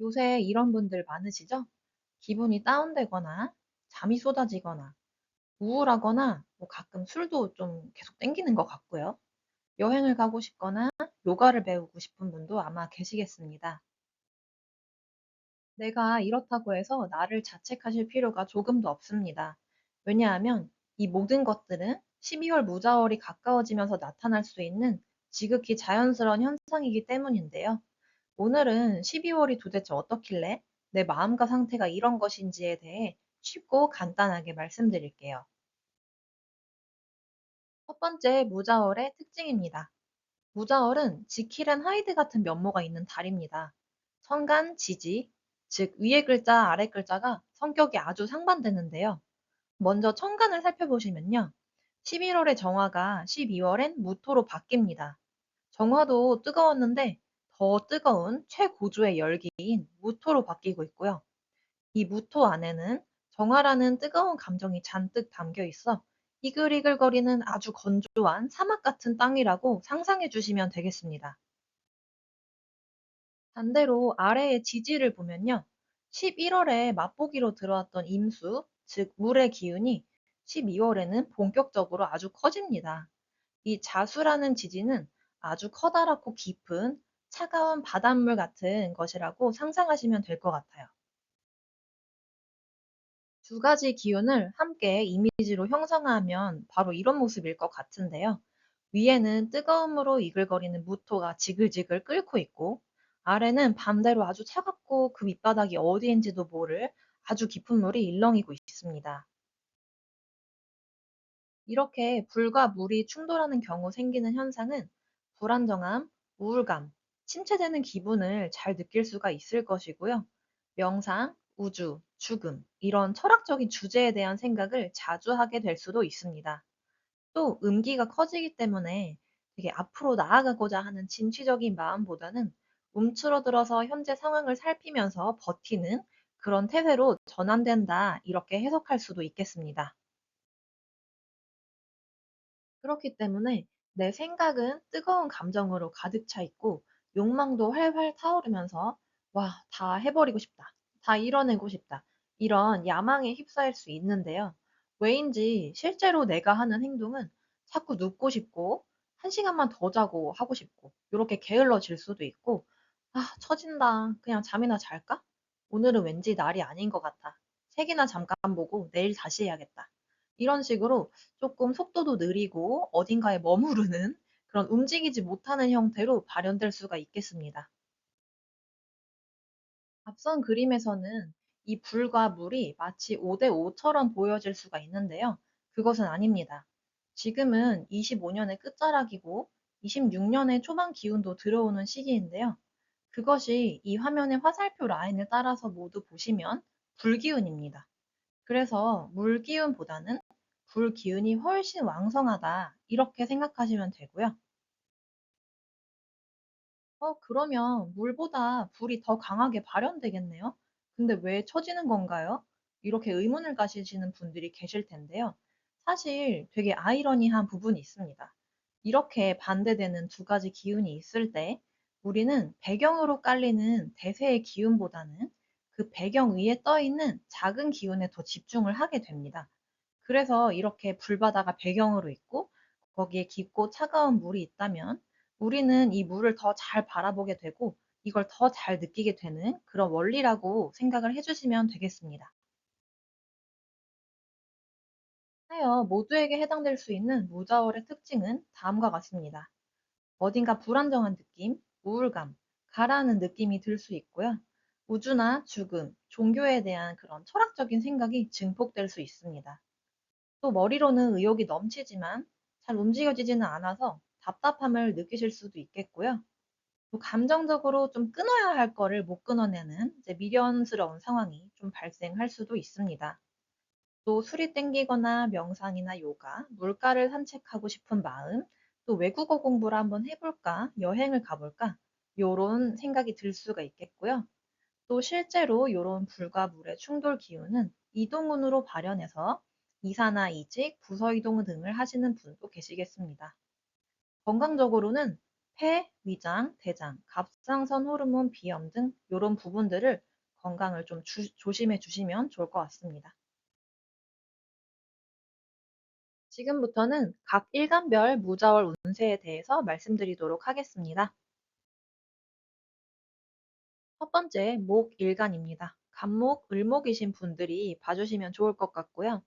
요새 이런 분들 많으시죠? 기분이 다운되거나, 잠이 쏟아지거나, 우울하거나, 뭐 가끔 술도 좀 계속 땡기는 것 같고요. 여행을 가고 싶거나, 요가를 배우고 싶은 분도 아마 계시겠습니다. 내가 이렇다고 해서 나를 자책하실 필요가 조금도 없습니다. 왜냐하면 이 모든 것들은 12월 무자월이 가까워지면서 나타날 수 있는 지극히 자연스러운 현상이기 때문인데요. 오늘은 12월이 도대체 어떻길래 내 마음과 상태가 이런 것인지에 대해 쉽고 간단하게 말씀드릴게요. 첫 번째, 무자월의 특징입니다. 무자월은 지킬 앤 하이드 같은 면모가 있는 달입니다. 천간, 지지, 즉 위의 글자, 아래 글자가 성격이 아주 상반되는데요. 먼저 천간을 살펴보시면요. 11월의 정화가 12월엔 무토로 바뀝니다. 정화도 뜨거웠는데 더 뜨거운 최고조의 열기인 무토로 바뀌고 있고요. 이 무토 안에는 정화라는 뜨거운 감정이 잔뜩 담겨 있어 이글이글거리는 아주 건조한 사막 같은 땅이라고 상상해 주시면 되겠습니다. 반대로 아래의 지지를 보면요. 11월에 맛보기로 들어왔던 임수, 즉 물의 기운이 12월에는 본격적으로 아주 커집니다. 이 자수라는 지지는 아주 커다랗고 깊은 차가운 바닷물 같은 것이라고 상상하시면 될 것 같아요. 두 가지 기운을 함께 이미지로 형상화하면 바로 이런 모습일 것 같은데요. 위에는 뜨거움으로 이글거리는 무토가 지글지글 끓고 있고, 아래는 반대로 아주 차갑고 그 밑바닥이 어디인지도 모를 아주 깊은 물이 일렁이고 있습니다. 이렇게 불과 물이 충돌하는 경우 생기는 현상은 불안정함, 우울감, 침체되는 기분을 잘 느낄 수가 있을 것이고요. 명상, 우주, 죽음, 이런 철학적인 주제에 대한 생각을 자주 하게 될 수도 있습니다. 또 음기가 커지기 때문에 되게 앞으로 나아가고자 하는 진취적인 마음보다는 움츠러들어서 현재 상황을 살피면서 버티는 그런 태세로 전환된다, 이렇게 해석할 수도 있겠습니다. 그렇기 때문에 내 생각은 뜨거운 감정으로 가득 차 있고 욕망도 활활 타오르면서 와, 다 해버리고 싶다. 다 이뤄내고 싶다. 이런 야망에 휩싸일 수 있는데요. 왜인지 실제로 내가 하는 행동은 자꾸 눕고 싶고 한 시간만 더 자고 하고 싶고 이렇게 게을러질 수도 있고 아, 처진다. 그냥 잠이나 잘까? 오늘은 왠지 날이 아닌 것 같아. 책이나 잠깐 보고 내일 다시 해야겠다. 이런 식으로 조금 속도도 느리고 어딘가에 머무르는 그런 움직이지 못하는 형태로 발현될 수가 있겠습니다. 앞선 그림에서는 이 불과 물이 마치 5대 5처럼 보여질 수가 있는데요. 그것은 아닙니다. 지금은 25년의 끝자락이고 26년의 초반 기운도 들어오는 시기인데요. 그것이 이 화면의 화살표 라인을 따라서 모두 보시면 불기운입니다. 그래서 물기운보다는 불기운이 훨씬 왕성하다, 이렇게 생각하시면 되고요. 그러면 물보다 불이 더 강하게 발현되겠네요. 근데 왜 처지는 건가요? 이렇게 의문을 가지시는 분들이 계실 텐데요. 사실 되게 아이러니한 부분이 있습니다. 이렇게 반대되는 두 가지 기운이 있을 때 우리는 배경으로 깔리는 대세의 기운보다는 그 배경 위에 떠 있는 작은 기운에 더 집중을 하게 됩니다. 그래서 이렇게 불바다가 배경으로 있고 거기에 깊고 차가운 물이 있다면 우리는 이 물을 더 잘 바라보게 되고 이걸 더 잘 느끼게 되는 그런 원리라고 생각을 해주시면 되겠습니다. 하여 모두에게 해당될 수 있는 무자월의 특징은 다음과 같습니다. 어딘가 불안정한 느낌, 우울감, 가라앉는 느낌이 들 수 있고요. 우주나 죽음, 종교에 대한 그런 철학적인 생각이 증폭될 수 있습니다. 또 머리로는 의욕이 넘치지만 잘 움직여지지는 않아서 답답함을 느끼실 수도 있겠고요. 또 감정적으로 좀 끊어야 할 거를 못 끊어내는 이제 미련스러운 상황이 좀 발생할 수도 있습니다. 또 술이 땡기거나 명상이나 요가, 물가를 산책하고 싶은 마음, 또 외국어 공부를 한번 해볼까, 여행을 가볼까, 요런 생각이 들 수가 있겠고요. 또 실제로 요런 불과 물의 충돌 기운은 이동운으로 발현해서 이사나 이직, 부서 이동 등을 하시는 분도 계시겠습니다. 건강적으로는 폐, 위장, 대장, 갑상선 호르몬 비염 등 이런 부분들을 건강을 좀 조심해 주시면 좋을 것 같습니다. 지금부터는 각 일간별 무자월 운세에 대해서 말씀드리도록 하겠습니다. 첫 번째, 목 일간입니다. 간목, 을목이신 분들이 봐주시면 좋을 것 같고요.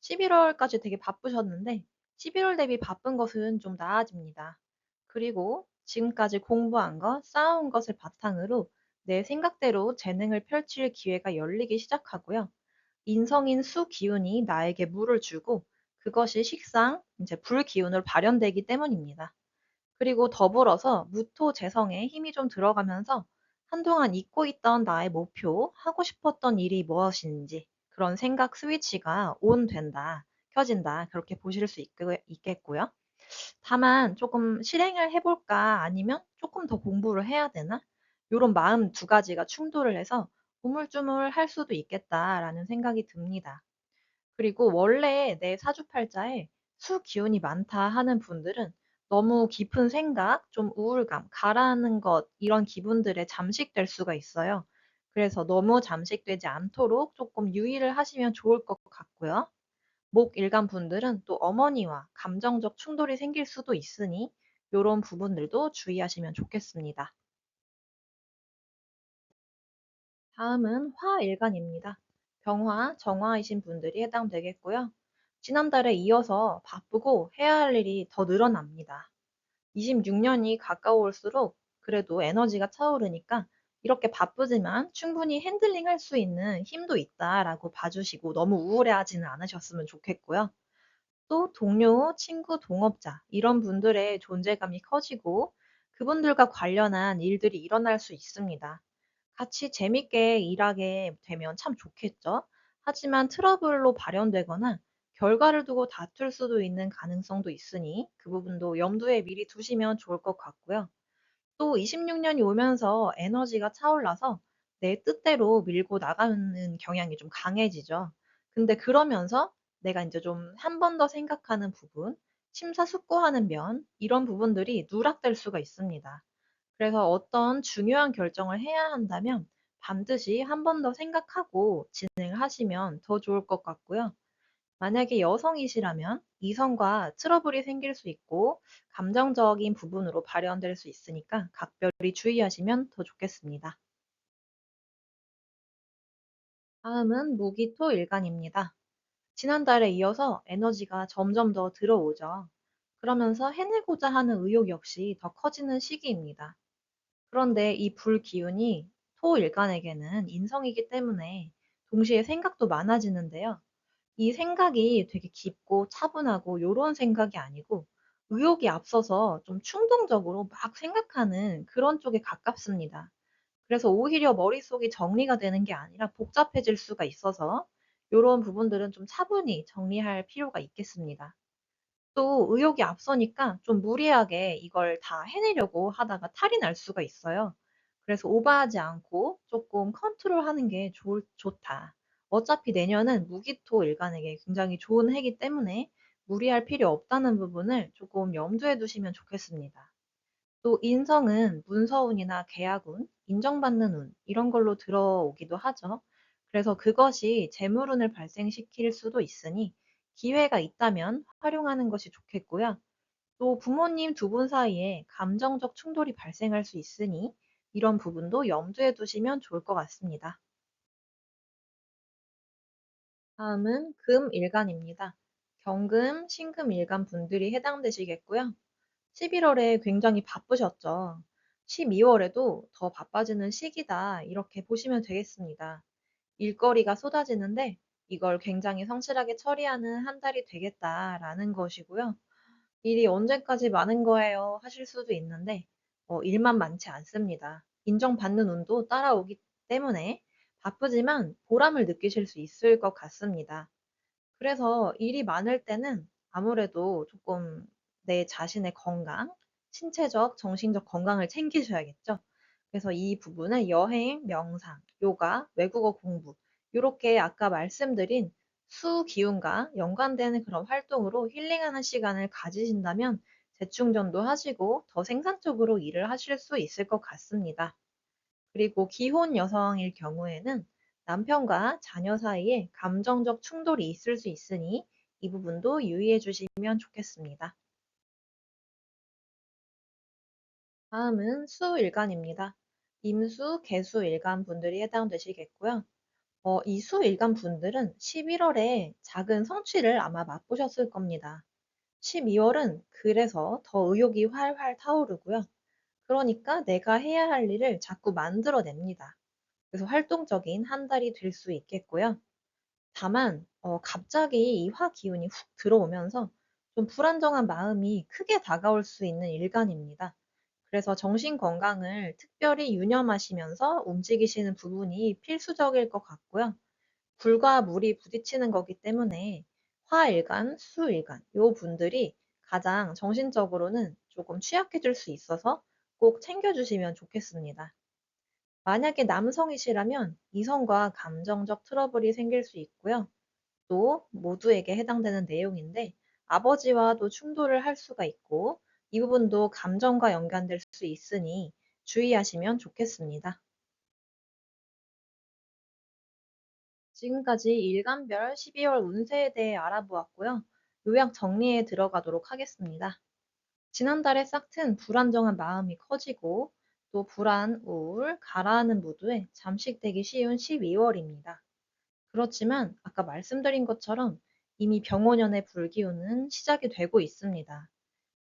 11월까지 되게 바쁘셨는데 11월 대비 바쁜 것은 좀 나아집니다. 그리고 지금까지 공부한 것, 쌓아온 것을 바탕으로 내 생각대로 재능을 펼칠 기회가 열리기 시작하고요. 인성인 수 기운이 나에게 물을 주고 그것이 식상, 이제 불 기운으로 발현되기 때문입니다. 그리고 더불어서 무토 재성에 힘이 좀 들어가면서 한동안 잊고 있던 나의 목표, 하고 싶었던 일이 무엇인지 그런 생각 스위치가 온 된다, 켜진다, 그렇게 보실 수 있겠고요. 다만 조금 실행을 해볼까 아니면 조금 더 공부를 해야 되나? 요런 마음 두 가지가 충돌을 해서 우물쭈물할 수도 있겠다라는 생각이 듭니다. 그리고 원래 내 사주팔자에 수 기운이 많다 하는 분들은 너무 깊은 생각, 좀 우울감, 가라앉는 것 이런 기분들에 잠식될 수가 있어요. 그래서 너무 잠식되지 않도록 조금 유의를 하시면 좋을 것 같고요. 목 일간 분들은 또 어머니와 감정적 충돌이 생길 수도 있으니 요런 부분들도 주의하시면 좋겠습니다. 다음은 화일간입니다. 병화, 정화이신 분들이 해당되겠고요. 지난달에 이어서 바쁘고 해야 할 일이 더 늘어납니다. 26년이 가까울수록 그래도 에너지가 차오르니까 이렇게 바쁘지만 충분히 핸들링할 수 있는 힘도 있다라고 봐주시고 너무 우울해하지는 않으셨으면 좋겠고요. 또 동료, 친구, 동업자 이런 분들의 존재감이 커지고 그분들과 관련한 일들이 일어날 수 있습니다. 같이 재밌게 일하게 되면 참 좋겠죠. 하지만 트러블로 발현되거나 결과를 두고 다툴 수도 있는 가능성도 있으니 그 부분도 염두에 미리 두시면 좋을 것 같고요. 또 26년이 오면서 에너지가 차올라서 내 뜻대로 밀고 나가는 경향이 좀 강해지죠. 근데 그러면서 내가 이제 좀 한 번 더 생각하는 부분, 심사숙고하는 면, 이런 부분들이 누락될 수가 있습니다. 그래서 어떤 중요한 결정을 해야 한다면 반드시 한 번 더 생각하고 진행을 하시면 더 좋을 것 같고요. 만약에 여성이시라면 이성과 트러블이 생길 수 있고 감정적인 부분으로 발현될 수 있으니까 각별히 주의하시면 더 좋겠습니다. 다음은 무기토 일간입니다. 지난달에 이어서 에너지가 점점 더 들어오죠. 그러면서 해내고자 하는 의욕 역시 더 커지는 시기입니다. 그런데 이 불기운이 토일간에게는 인성이기 때문에 동시에 생각도 많아지는데요. 이 생각이 되게 깊고 차분하고 요런 생각이 아니고 의욕이 앞서서 좀 충동적으로 막 생각하는 그런 쪽에 가깝습니다. 그래서 오히려 머릿속이 정리가 되는 게 아니라 복잡해질 수가 있어서 요런 부분들은 좀 차분히 정리할 필요가 있겠습니다. 또 의욕이 앞서니까 좀 무리하게 이걸 다 해내려고 하다가 탈이 날 수가 있어요. 그래서 오버하지 않고 조금 컨트롤하는 게 좋다. 어차피 내년은 무기토 일간에게 굉장히 좋은 해이기 때문에 무리할 필요 없다는 부분을 조금 염두에 두시면 좋겠습니다. 또 인성은 문서운이나 계약운, 인정받는 운 이런 걸로 들어오기도 하죠. 그래서 그것이 재물운을 발생시킬 수도 있으니 기회가 있다면 활용하는 것이 좋겠고요. 또 부모님 두 분 사이에 감정적 충돌이 발생할 수 있으니 이런 부분도 염두에 두시면 좋을 것 같습니다. 다음은 금일간입니다. 경금, 신금일간 분들이 해당되시겠고요. 11월에 굉장히 바쁘셨죠. 12월에도 더 바빠지는 시기다. 이렇게 보시면 되겠습니다. 일거리가 쏟아지는데 이걸 굉장히 성실하게 처리하는 한 달이 되겠다라는 것이고요. 일이 언제까지 많은 거예요 하실 수도 있는데 일만 많지 않습니다. 인정받는 운도 따라오기 때문에 바쁘지만 보람을 느끼실 수 있을 것 같습니다. 그래서 일이 많을 때는 아무래도 조금 내 자신의 건강, 신체적, 정신적 건강을 챙기셔야겠죠. 그래서 이 부분을 여행, 명상, 요가, 외국어 공부 요렇게 아까 말씀드린 수 기운과 연관되는 그런 활동으로 힐링하는 시간을 가지신다면 재충전도 하시고 더 생산적으로 일을 하실 수 있을 것 같습니다. 그리고 기혼 여성일 경우에는 남편과 자녀 사이에 감정적 충돌이 있을 수 있으니 이 부분도 유의해 주시면 좋겠습니다. 다음은 수일간입니다. 임수, 개수일간 분들이 해당되시겠고요. 이 수일간 분들은 11월에 작은 성취를 아마 맛보셨을 겁니다. 12월은 그래서 더 의욕이 활활 타오르고요. 그러니까 내가 해야 할 일을 자꾸 만들어냅니다. 그래서 활동적인 한 달이 될 수 있겠고요. 다만 갑자기 이 화기운이 훅 들어오면서 좀 불안정한 마음이 크게 다가올 수 있는 일간입니다. 그래서 정신 건강을 특별히 유념하시면서 움직이시는 부분이 필수적일 것 같고요. 불과 물이 부딪히는 거기 때문에 화일간, 수일간 요 분들이 가장 정신적으로는 조금 취약해질 수 있어서 꼭 챙겨주시면 좋겠습니다. 만약에 남성이시라면 이성과 감정적 트러블이 생길 수 있고요. 또 모두에게 해당되는 내용인데 아버지와도 충돌을 할 수가 있고 이 부분도 감정과 연관될 수 있으니 주의하시면 좋겠습니다. 지금까지 일간별 12월 운세에 대해 알아보았고요. 요약 정리에 들어가도록 하겠습니다. 지난달에 싹튼 불안정한 마음이 커지고 또 불안, 우울, 가라앉는 무드에 잠식되기 쉬운 12월입니다. 그렇지만 아까 말씀드린 것처럼 이미 병오년의 불기운은 시작이 되고 있습니다.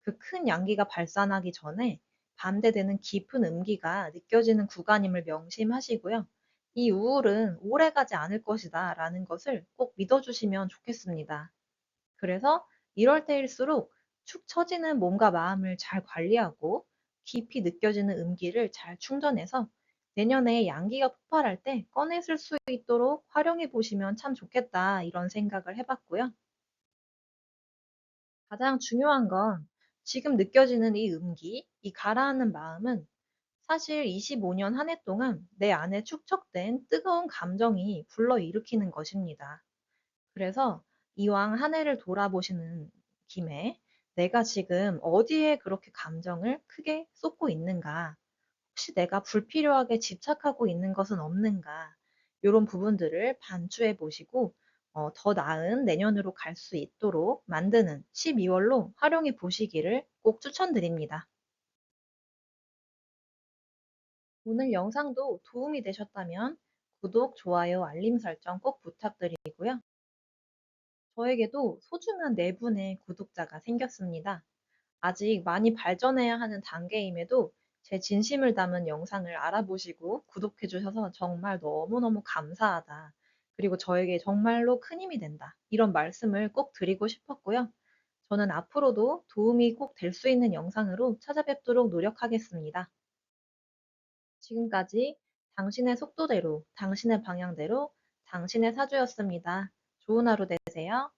그 큰 양기가 발산하기 전에 반대되는 깊은 음기가 느껴지는 구간임을 명심하시고요. 이 우울은 오래가지 않을 것이다 라는 것을 꼭 믿어주시면 좋겠습니다. 그래서 이럴 때일수록 축 처지는 몸과 마음을 잘 관리하고 깊이 느껴지는 음기를 잘 충전해서 내년에 양기가 폭발할 때 꺼내 쓸 수 있도록 활용해 보시면 참 좋겠다 이런 생각을 해봤고요. 가장 중요한 건 지금 느껴지는 이 음기, 이 가라앉는 마음은 사실 25년 한 해 동안 내 안에 축적된 뜨거운 감정이 불러일으키는 것입니다. 그래서 이왕 한 해를 돌아보시는 김에 내가 지금 어디에 그렇게 감정을 크게 쏟고 있는가? 혹시 내가 불필요하게 집착하고 있는 것은 없는가? 이런 부분들을 반추해 보시고 더 나은 내년으로 갈 수 있도록 만드는 12월로 활용해 보시기를 꼭 추천드립니다. 오늘 영상도 도움이 되셨다면 구독, 좋아요, 알림 설정 꼭 부탁드리고요. 저에게도 소중한 네 분의 구독자가 생겼습니다. 아직 많이 발전해야 하는 단계임에도 제 진심을 담은 영상을 알아보시고 구독해 주셔서 정말 너무너무 감사하다. 그리고 저에게 정말로 큰 힘이 된다. 이런 말씀을 꼭 드리고 싶었고요. 저는 앞으로도 도움이 꼭 될 수 있는 영상으로 찾아뵙도록 노력하겠습니다. 지금까지 당신의 속도대로, 당신의 방향대로, 당신의 사주였습니다. 좋은 하루 되세요.